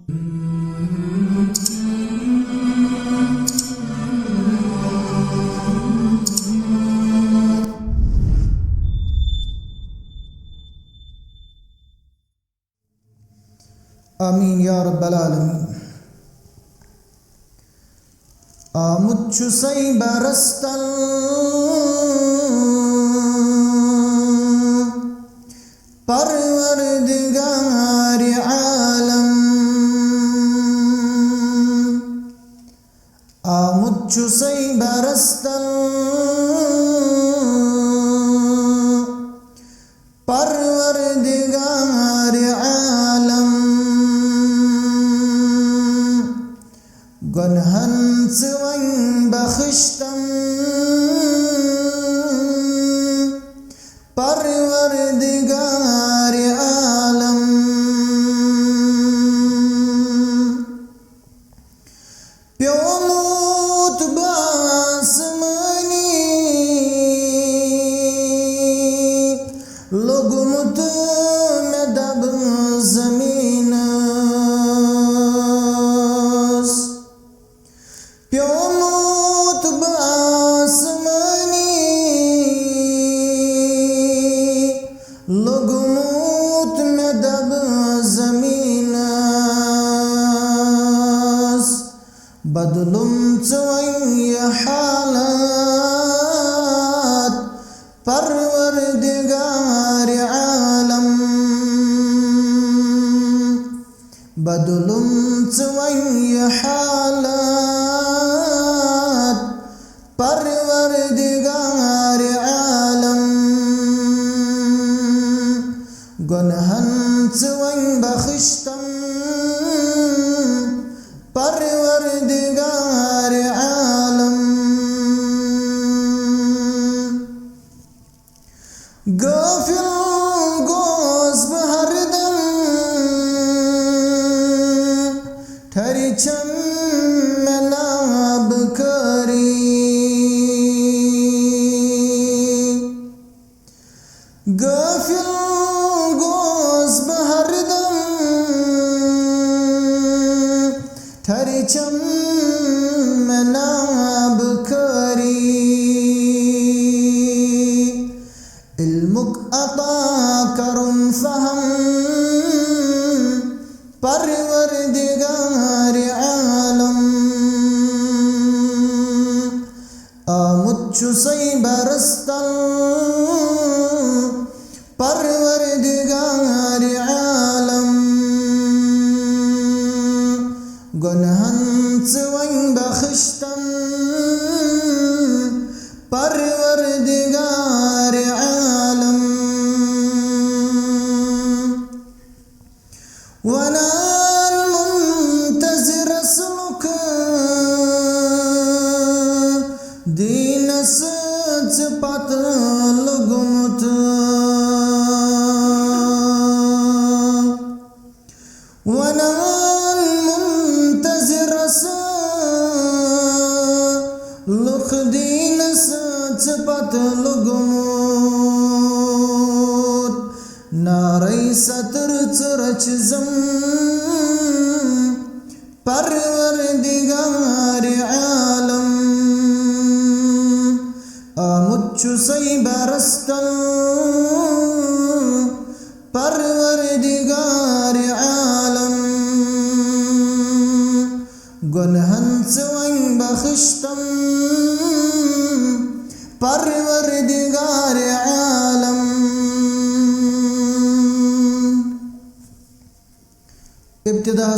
आमीन या रब्बल आलमीन। आमुच्छु सई बरस्तल परवरदिगार आलम। आमुच्छु सई बरस्तल परवरदिगार आलम। गुनहंस वं बख्शतम परवरदिगार आलम। प्योमूत बासमानी लोगमुत में दब जमीन। प्योमूत बासमानी लोगमूत में दब जमीन। बदलुम चवंय हालात परवरदिगार आलम। बदलुम चवंय हालात परवरदिगार आलम। गुनहन चवं बख्शतम परवरदिगार आलम। गाफिल गोस बहरदम ठरी चम में नाब करी। गाफिल गोस बहरदम ठरी चम में नाब करी। इल्मुक अता करुम फहम परवरदिगार आलम। आमुच्छु सई बरस्तल परवरदिगार आलम। गुनहंस वं बख्शतम परवरदिगार आलम। वनाल मुंतज़िर सलुक दीन सच पत लगुमत। वनाल मुंतज़िर सलुक दीन सच पत लगुमत। नारई सतर चरच जम परवरदिगार आलम। आमुच्छु सई बरस्तल परवरदिगार आलम। गुनहंस वं बख्शतम परवरदिगार आलम। इब्तिदा